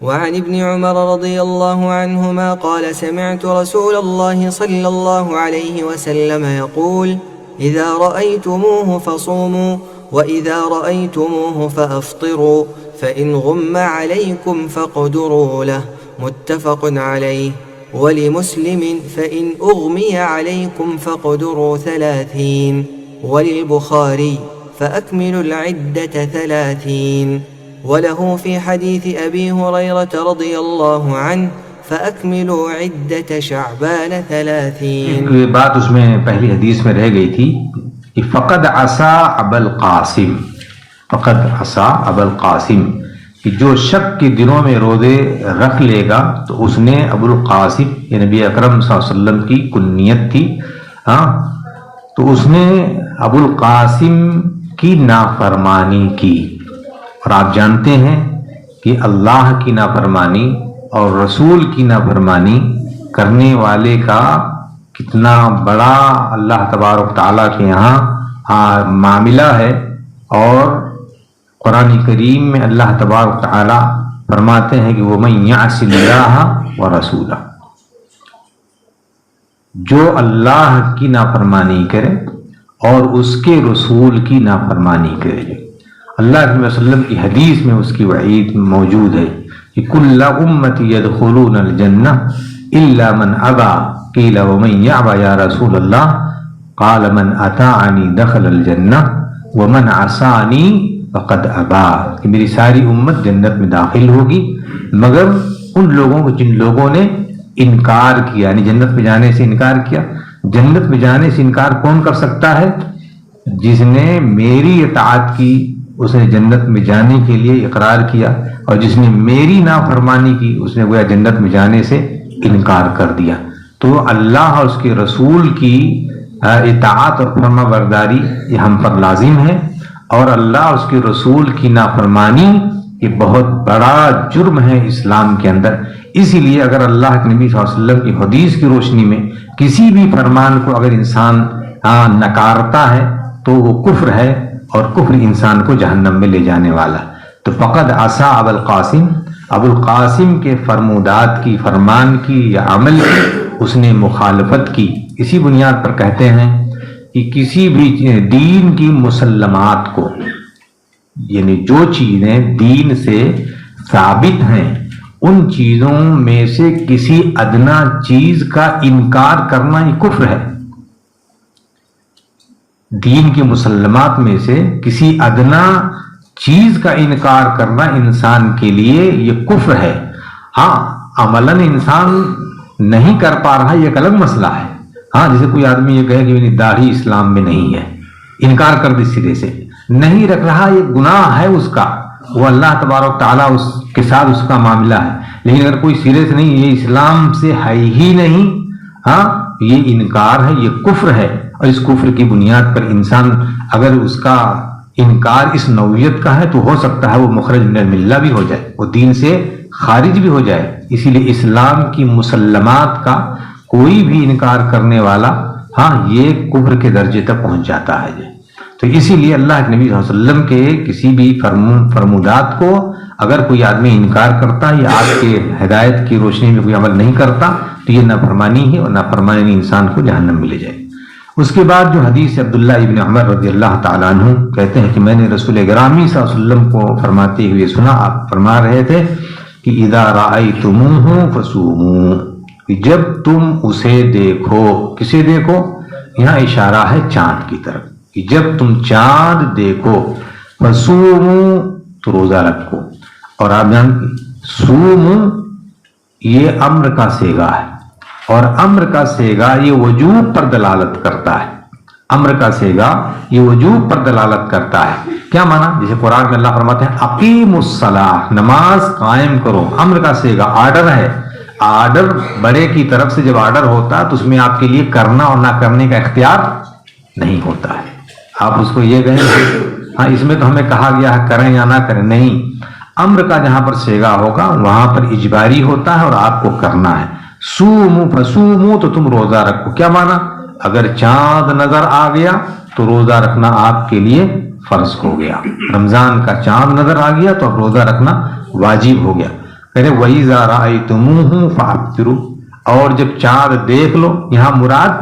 وعن ابن عمر رضي الله عنهما قال سمعت رسول الله صلى الله عليه وسلم يقول إذا رأيتموه فصوموا وإذا رأيتموه فأفطروا فإن غم عليكم فاقدروا له متفق عليه ولمسلم فإن أغمي عليكم فاقدروا 30 وللبخاري فأكملوا العدة 30 وله في حديث أبي هريرة رضي الله عنه فأكملوا عدة شعبان 30. یہ بات اس میں پہلی حدیث میں رہ گئی تھی کہ فقد عصا ابا القاسم، فقد عصا ابا القاسم، کہ جو شک کے دنوں میں روزے رکھ لے گا تو اس نے ابو القاسم، یہ نبی اکرم صلی اللہ علیہ وسلم کی کنیت تھی، تو اس نے ابو القاسم کی نافرمانی کی. اور آپ جانتے ہیں کہ اللہ کی نافرمانی اور رسول کی نافرمانی کرنے والے کا کتنا بڑا اللہ تبارک تعالیٰ کے یہاں معاملہ ہے. اور قرآن کریم میں اللہ تبارک تعالیٰ فرماتے ہیں کہ وَمَن يَعْصِ اللَّهَ وَرَسُولَهُ، جو اللہ کی نافرمانی کرے اور اس کے رسول کی نافرمانی کرے. اللہ کے نبی صلی اللہ علیہ وسلم کی حدیث میں اس کی وعید موجود ہے کہ کل امتی یدخلون الجنہ الا من ابا قیل ومن یعبا یا رسول اللہ قال من اطاعنی دخل الجنہ ومن عصانی فقد ابا، کہ میری ساری امت جنت میں داخل ہوگی مگر ان لوگوں کو جن لوگوں نے انکار کیا، یعنی جنت میں جانے سے انکار کیا. جنت میں جانے سے انکار کون کر سکتا ہے؟ جس نے میری اطاعت کی، اس نے جنت میں جانے کے لیے اقرار کیا، اور جس نے میری نافرمانی کی اس نے گویا جنت میں جانے سے انکار کر دیا. تو اللہ اور اس کے رسول کی اطاعت اور فرما برداری یہ ہم پر لازم ہے، اور اللہ اور اس کے رسول کی نافرمانی یہ بہت بڑا جرم ہے اسلام کے اندر. اسی لیے اگر اللہ کے نبی صلی اللہ علیہ وسلم کی حدیث کی روشنی میں کسی بھی فرمان کو اگر انسان نکارتا ہے تو وہ کفر ہے، اور کفر انسان کو جہنم میں لے جانے والا. تو فقد عصا ابو القاسم، ابو القاسم کے فرمودات کی، فرمان کی یا عمل کی اس نے مخالفت کی. اسی بنیاد پر کہتے ہیں کہ کسی بھی دین کی مسلمات کو، یعنی جو چیزیں دین سے ثابت ہیں ان چیزوں میں سے کسی ادنا چیز کا انکار کرنا یہ کفر ہے. دین کی مسلمات میں سے کسی ادنا چیز کا انکار کرنا انسان کے لیے یہ کفر ہے. ہاں عملاً انسان نہیں کر پا رہا یہ ایک الگ مسئلہ ہے. ہاں جیسے کوئی آدمی یہ کہے کہ میری داڑھی اسلام میں نہیں ہے، انکار کر دی سرے سے، نہیں رکھ رہا، یہ گناہ ہے اس کا، وہ اللہ تبارک تعالیٰ اس کے ساتھ اس کا معاملہ ہے. لیکن اگر کوئی سرے سے نہیں، یہ اسلام سے ہے ہی نہیں، ہاں یہ انکار ہے، یہ کفر ہے. اور اس کفر کی بنیاد پر انسان اگر اس کا انکار اس نوعیت کا ہے تو ہو سکتا ہے وہ مخرج من الملہ بھی ہو جائے، وہ دین سے خارج بھی ہو جائے. اسی لیے اسلام کی مسلمات کا کوئی بھی انکار کرنے والا یہ کفر کے درجے تک پہنچ جاتا ہے. تو اسی لیے اللہ کے نبی صلی اللہ علیہ وسلم کے کسی بھی فرمودات کو اگر کوئی آدمی انکار کرتا یا آپ کے ہدایت کی روشنی میں کوئی عمل نہیں کرتا تو یہ نافرمانی ہے، اور نافرمانی انسان کو جہنم میں لے جائے. اس کے بعد جو حدیث عبداللہ ابن عمر رضی اللہ تعالیٰ عنہ کہتے ہیں کہ میں نے رسول گرامی صلی اللہ علیہ وسلم کو فرماتے ہوئے سنا، آپ فرما رہے تھے کہ اذا رأیتموہ فصوموا، کہ جب تم اسے دیکھو، کسے دیکھو؟ یہاں اشارہ ہے چاند کی طرف، کہ جب تم چاند دیکھو فصوموا تو روزہ رکھو. اور آپ جانتے صوموا یہ امر کا صیغہ ہے، اور امر کا صیغہ یہ وجوب پر دلالت کرتا ہے. امر کا صیغہ یہ وجوب پر دلالت کرتا ہے. کیا معنی؟ جیسے قرآن میں اللہ فرماتے ہیں اقیموا الصلاۃ، نماز قائم کرو. امر کا صیغہ آرڈر ہے. آرڈر بڑے کی طرف سے جب آرڈر ہوتا ہے تو اس میں آپ کے لیے کرنا اور نہ کرنے کا اختیار نہیں ہوتا ہے. آپ اس کو یہ کہیں اس میں تو ہمیں کہا گیا ہے کریں یا نہ کریں، نہیں. امر کا جہاں پر صیغہ ہوگا وہاں پر اجباری ہوتا ہے اور آپ کو کرنا ہے. صوموا فصوموا تو تم روزہ رکھو. کیا معنی؟ اگر چاند نظر آ گیا تو روزہ رکھنا آپ کے لیے فرض ہو گیا. رمضان کا چاند نظر آ گیا تو اب روزہ رکھنا واجب ہو گیا. کہتے وَإِذَا رَأَيْتُمُوهُ فَأَفْطِرُوا، اور جب چاند دیکھ لو، یہاں مراد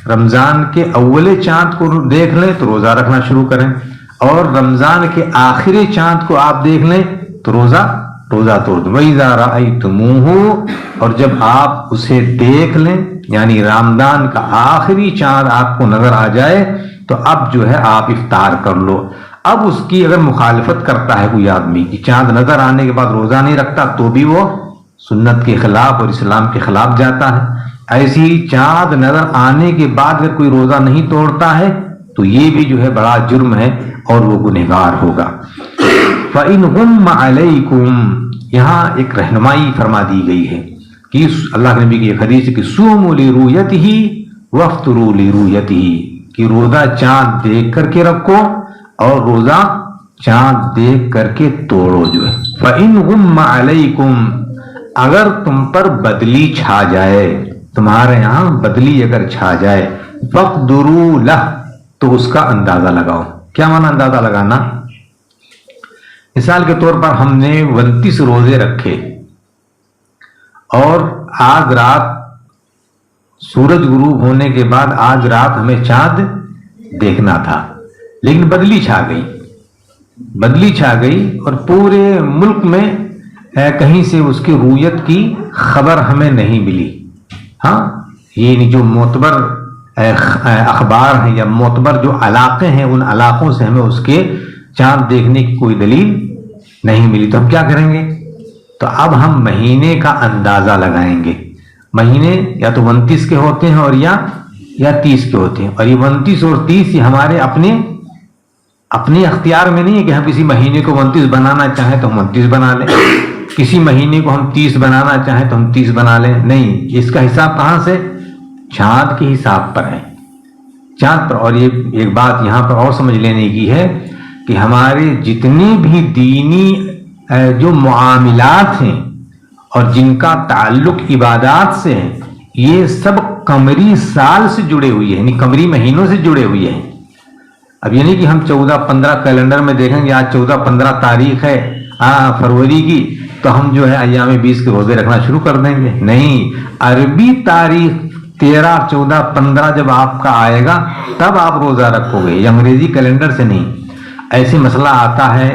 رمضان کے اولے چاند کو دیکھ لیں تو روزہ رکھنا شروع کریں، اور رمضان کے آخری چاند کو آپ دیکھ لیں تو روزہ توڑ دیں۔ وَإِذَا رَأَيْتُمُوهُ، اور جب آپ اسے دیکھ لیں یعنی رمضان کا آخری چاند آپ کو نظر آ جائے تو اب جو ہے آپ افطار کر لو۔ اب اس کی اگر مخالفت کرتا ہے کوئی آدمی کہ چاند نظر آنے کے بعد روزہ نہیں رکھتا، تو بھی وہ سنت کے خلاف اور اسلام کے خلاف جاتا ہے۔ ایسی چاند نظر آنے کے بعد اگر کوئی روزہ نہیں توڑتا ہے تو یہ بھی جو ہے بڑا جرم ہے اور وہ گنہگار ہوگا۔ فَإِنْ غُمَّ عَلَيْكُمْ، یہاں ایک رہنمائی فرما دی گئی ہے کہ اللہ کے نبی کی ایک حدیث ہے کہ صُومُوا لِرُؤْيَتِهِ وَافْطِرُوا لِرُؤْيَتِهِ، کہ روزہ چاند دیکھ کر کے رکھو اور روزہ چاند دیکھ کر کے توڑو جو ہے۔ فَإِنْ غُمَّ عَلَيْكُمْ، اگر تم پر بدلی چھا جائے، تمہارے یہاں بدلی اگر چھا جائے، فَقْدُرُوا لَهُ، تو اس کا اندازہ لگاؤ۔ کیا معنی اندازہ لگانا؟ مثال کے طور پر ہم نے 29 روزے رکھے اور آج رات سورج غروب ہونے کے بعد آج رات ہمیں چاند دیکھنا تھا، لیکن بدلی چھا گئی اور پورے ملک میں کہیں سے اس کی رویت کی خبر ہمیں نہیں ملی۔ ہاں، یہ جو معتبر اخبار ہیں یا معتبر جو علاقے ہیں، ان علاقوں سے ہمیں اس کے چاند دیکھنے کی کوئی دلیل نہیں ملی، تو ہم کیا کریں گے؟ تو اب ہم مہینے کا اندازہ لگائیں گے۔ مہینے یا تو 29 کے ہوتے ہیں اور یا 30 کے ہوتے ہیں، اور یہ 29 اور 30 یہ ہمارے اپنے اختیار میں نہیں ہے کہ ہم کسی مہینے کو 29 بنانا چاہیں تو ہم 29 بنا لیں، کسی مہینے کو ہم 30 بنانا چاہیں تو ہم 30 بنا لیں، نہیں، اس کا حساب کہاں سے؟ چاند کے حساب پر ہے، چاند پر۔ اور یہ ایک بات یہاں پر اور سمجھ لینے کی ہے کہ ہمارے جتنے بھی دینی جو معاملات ہیں اور جن کا تعلق عبادات سے ہے، یہ سب قمری سال سے جڑے ہوئے ہیں، یعنی قمری مہینوں سے جڑے ہوئے ہیں۔ اب یہ نہیں کہ ہم 14-15 کیلنڈر میں دیکھیں گے آج 14-15 تاریخ ہے فروری کی تو ہم جو ہے ایام 20 کے روزے رکھنا شروع کر دیں گے، نہیں، عربی تاریخ 13, 14, 15 جب آپ کا آئے گا تب آپ روزہ رکھو گے، یہ انگریزی کیلنڈر سے نہیں۔ ایسے مسئلہ آتا ہے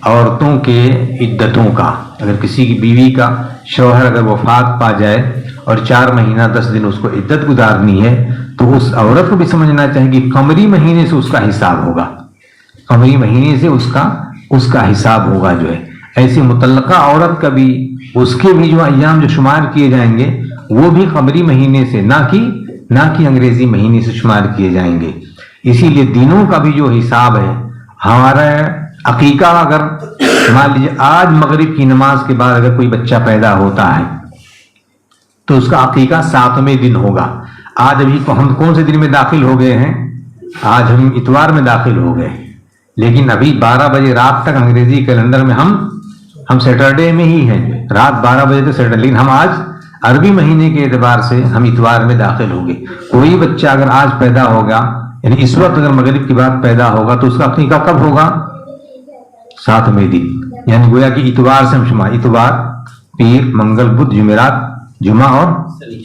عورتوں کے عدتوں کا، اگر کسی کی بیوی کا شوہر اگر وفات پا جائے اور 4 مہینہ 10 دن اس کو عدت گزارنی ہے تو اس عورت کو بھی سمجھنا چاہیے کہ قمری مہینے سے اس کا حساب ہوگا، قمری مہینے سے اس کا حساب ہوگا جو ہے۔ ایسی مطلقہ عورت کا بھی اس کے بھی جو ایام جو شمار کیے جائیں گے وہ بھی قمری مہینے سے نہ کہ انگریزی مہینے سے شمار کیے جائیں گے۔ اسی لیے دنوں کا بھی جو حساب ہے، ہمارا عقیقہ اگر مان لیجیے آج مغرب کی نماز کے بعد اگر کوئی بچہ پیدا ہوتا ہے تو اس کا عقیقہ 7ویں دن ہوگا۔ آج ابھی ہم کون سے دن میں داخل ہو گئے ہیں؟ آج ہم اتوار میں داخل ہو گئے، لیکن ابھی 12 بجے رات تک انگریزی کیلنڈر میں ہم سیٹرڈے میں ہی ہیں، رات 12 بجے تک سیٹرڈے، لیکن ہم آج عربی مہینے کے اعتبار سے ہم اتوار میں داخل ہو گئے۔ کوئی بچہ اگر آج پیدا ہوگا یعنی اس وقت اگر مغرب کے بعد پیدا ہوگا تو اس کا عقیقہ کب ہوگا؟ 7ویں دن، یعنی گویا کہ اتوار سے ہم شمار، اتوار، پیر، منگل، بدھ، جمعرات، جمعہ اور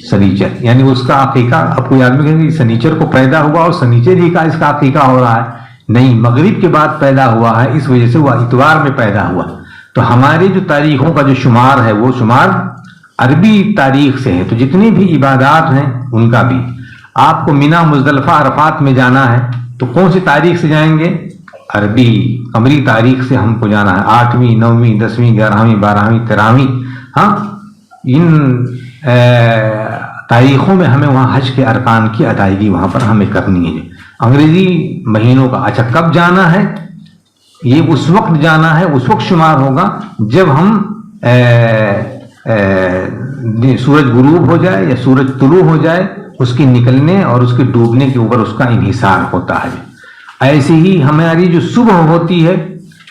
سنیچر، یعنی اس کا عقیقہ۔ اب کوئی آدمی کہے کہ سنیچر کو پیدا ہوا اور سنیچر ہی کا اس کا عقیقہ ہو رہا ہے، نہیں، مغرب کے بعد پیدا ہوا ہے، اس وجہ سے وہ اتوار میں پیدا ہوا۔ تو ہماری جو تاریخوں کا جو شمار ہے وہ شمار عربی تاریخ سے ہے، تو جتنی بھی عبادات ہیں ان کا بھی۔ آپ کو مینا، مزدلفہ، عرفات میں جانا ہے تو کون سی تاریخ سے جائیں گے؟ عربی قمری تاریخ سے ہم کو جانا ہے، 8ویں، 9ویں، 10ویں، 11ویں، 12ویں، 13ویں، ہاں، ان تاریخوں میں ہمیں وہاں حج کے ارکان کی ادائیگی وہاں پر ہمیں کرنی ہے۔ انگریزی مہینوں کا اچھا کب جانا ہے؟ یہ اس وقت جانا ہے، اس وقت شمار ہوگا جب ہم سورج غروب ہو جائے یا سورج طلوع ہو جائے، اس کے نکلنے اور اس کے ڈوبنے کے اوپر اس کا انحصار ہوتا ہے۔ ایسے ہی ہماری جو صبح ہوتی ہے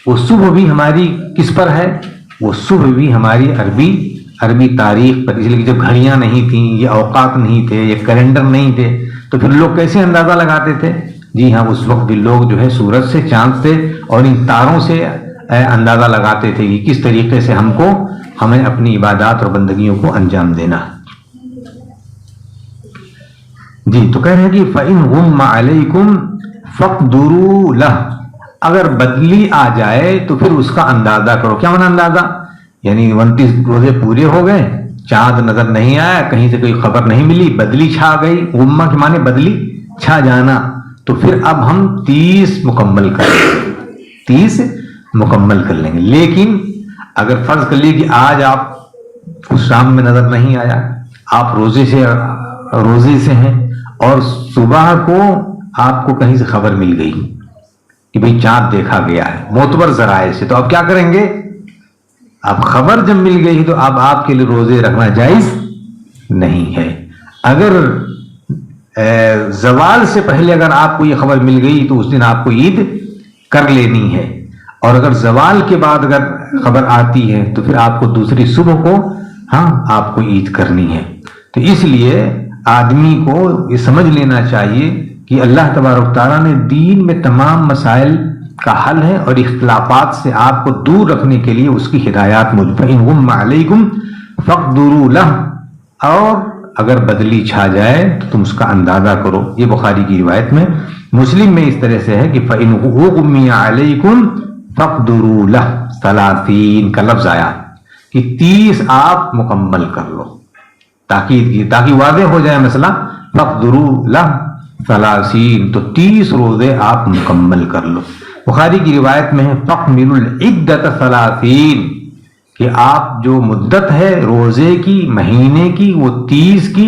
وہ صبح بھی ہماری کس پر ہے؟ وہ صبح بھی ہماری عربی تاریخ پر، اس لیے جب گھڑیاں نہیں تھیں، یہ اوقات نہیں تھے، یہ کیلنڈر نہیں تھے، تو پھر لوگ کیسے اندازہ لگاتے تھے؟ جی ہاں، اس وقت بھی لوگ جو ہے سورج سے، چاند سے اور ان تاروں سے اندازہ لگاتے تھے کہ کس طریقے سے ہم کو ہمیں اپنی عبادات اور بندگیوں کو انجام دینا. جی تو کہہ رہے ہیں کہ فَإِنْ غُمَّ عَلَيْكُمْ فَاقْدُرُوا لَهُ، اگر بدلی آ جائے تو پھر اس کا اندازہ کرو. کیا مانا اندازہ؟ یعنی 29 روزے پورے ہو گئے، چاند نظر نہیں آیا، کہیں سے کوئی خبر نہیں ملی، بدلی چھا گئی. غمہ کے معنی بدلی چھا جانا. تو پھر اب ہم 30 مکمل کر لیں گے، 30 مکمل کر لیں گے. لیکن اگر فرض کر لیے کہ آج آپ کو شام میں نظر نہیں آیا، آپ روزے سے ہیں، اور صبح کو آپ کو کہیں سے خبر مل گئی کہ بھئی چاند دیکھا گیا ہے معتبر ذرائع سے، تو اب کیا کریں گے؟ اب خبر جب مل گئی تو اب آپ کے لیے روزے رکھنا جائز نہیں ہے. اگر زوال سے پہلے اگر آپ کو یہ خبر مل گئی تو اس دن آپ کو عید کر لینی ہے، اور اگر زوال کے بعد اگر خبر آتی ہے تو پھر آپ کو دوسری صبح کو آپ کو عید کرنی ہے. تو اس لیے آدمی کو یہ سمجھ لینا چاہیے کہ اللہ تبارک تعالیٰ نے دین میں تمام مسائل کا حل ہے، اور اختلافات سے آپ کو دور رکھنے کے لیے اس کی ہدایات موجود ہیں. فَإِنْ غُمَّ عَلَيْكُمْ فَاقْدُرُوا لَهُ، اور اگر بدلی چھا جائے تو تم اس کا اندازہ کرو. یہ بخاری کی روایت میں. مسلم میں اس طرح سے ہے کہ فَإِنْ غُمِّ عَلَيْكُمْ فَاقْدُرُوا لَهُ 30 کا لفظ آیا کہ 30 آپ مکمل کر لو. تاکید کی تاکہ واضح ہو جائے مسئلہ. فَاقْدُرُوا لَهُ 30، تو 30 روزے آپ مکمل کر لو. بخاری کی روایت میں ہے فَاقْمِلُوا الْعِدَّةَ 30، کہ آپ جو مدت ہے روزے کی مہینے کی وہ 30 کی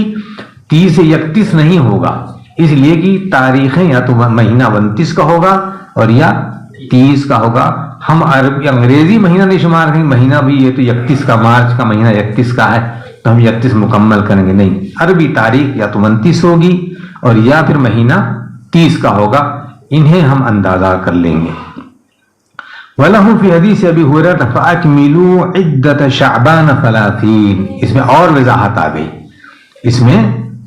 30 سے 31 نہیں ہوگا، اس لیے کہ تاریخیں یا تو مہینہ 29 کا ہوگا اور یا 30 کا ہوگا. ہم انگریزی مہینہ نہیں شمار کریں، مہینہ بھی یہ تو 31 کا، مارچ کا مہینہ 31 کا ہے تو ہم 31 مکمل کریں گے. نہیں، عربی تاریخ یا تو 29 ہوگی اور یا پھر مہینہ 30 کا ہوگا. انہیں ہم اندازہ کر لیں گے. وَلَهُ فِي حدیث ابی ہریرہ فَأَكْمِلُوا عِدَّةَ شَعْبَانَ 30، اس میں اور وضاحت آ گئی اس میں.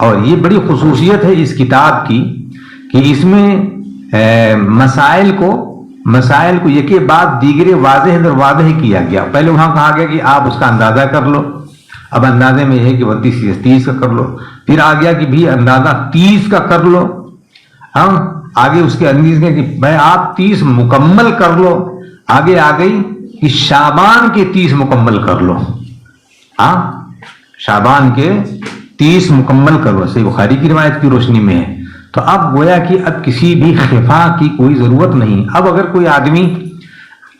اور یہ بڑی خصوصیت ہے اس کتاب کی کہ اس میں مسائل کو یکے بعد دیگرے واضح کیا گیا. پہلے وہاں کہا گیا کہ آپ اس کا اندازہ کر لو، اب اندازے میں یہ ہے کہ 30 کا کر لو. پھر آ گیا کہ بھی اندازہ 30 کا کر لو. آگے اس کے اندیز کہ بھائی آپ 30 مکمل کر لو. آگے آ گئی کہ شعبان کے 30 مکمل کر لو. شعبان کے 30 مکمل کر لو. صحیح بخاری کی روایت کی روشنی میں ہے. تو اب گویا کہ اب کسی بھی خفا کی کوئی ضرورت نہیں. اب اگر کوئی آدمی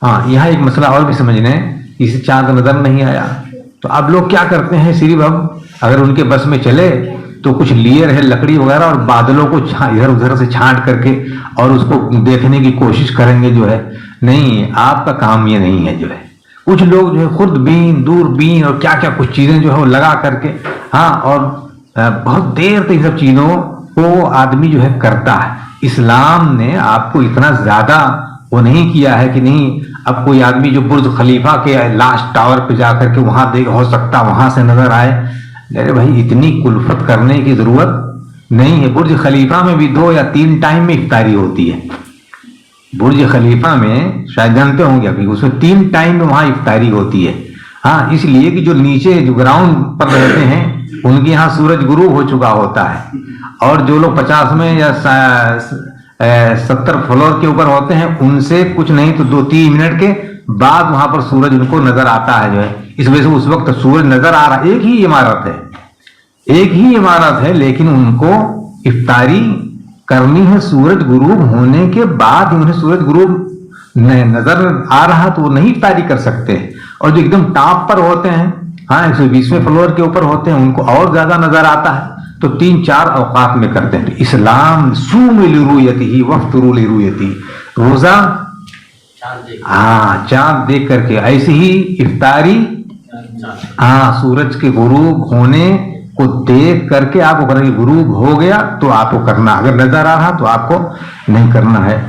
یہاں ایک مسئلہ اور بھی سمجھنا ہے، اسے چاند نظر نہیں آیا تو اب لوگ کیا کرتے ہیں، صرف اب اگر ان کے بس میں چلے تو کچھ لیے رہے لکڑی وغیرہ اور بادلوں کو ادھر ادھر سے چھانٹ کر کے اور اس کو دیکھنے کی کوشش کریں گے. جو ہے نہیں، آپ کا کام یہ نہیں ہے. جو ہے کچھ لوگ جو ہے خود بین دور بین اور کیا کیا کچھ چیزیں جو ہے وہ لگا کر کے اور بہت دیر تک سب چیزوں کو آدمی جو ہے کرتا ہے. اسلام نے آپ کو اتنا زیادہ وہ نہیں کیا ہے کہ نہیں اب کوئی آدمی جو برج خلیفہ کے لاسٹ ٹاور پہ جا کر کے وہاں دیکھ ہو سکتا وہاں سے نظر آئے. ارے بھائی اتنی کلفت کرنے کی ضرورت نہیں ہے. برج خلیفہ میں بھی 2 یا 3 ٹائم میں افطاری ہوتی ہے. برج خلیفہ میں شاید جانتے ہوں گے ابھی اس میں 3 ٹائم میں وہاں افطاری ہوتی ہے. اس لیے کہ جو نیچے جو گراؤنڈ پر رہتے ہیں ان کے یہاں سورج غروب ہو چکا ہوتا ہے، اور جو لوگ 50 میں یا 70 فلور کے اوپر ہوتے ہیں ان سے کچھ نہیں تو 2-3 منٹ کے بعد وہاں پر سورج ان کو نظر آتا ہے. جو ہے اس وجہ سے اس وقت سورج نظر آ رہا. ایک ہی عمارت ہے لیکن ان کو افطاری کرنی ہے سورج غروب ہونے کے بعد. انہیں سورج غروب نظر آ رہا تو وہ نہیں افطاری کر سکتے. اور جو ایک دم ٹاپ پر ہوتے ہیں 120ویں فلور کے اوپر ہوتے ہیں ان کو اور زیادہ نظر آتا ہے تو 3-4 اوقات میں کرتے ہیں. تو اسلام صوموا لرؤیتہ وافطروا لرؤیتہ، روزہ چاند دیکھ کر کے، ایسے ہی افطاری سورج کے غروب ہونے کو دیکھ کر کے آپ کو کرنا. غروب ہو گیا تو آپ کو کرنا، اگر نظر آ رہا تو آپ کو نہیں کرنا ہے.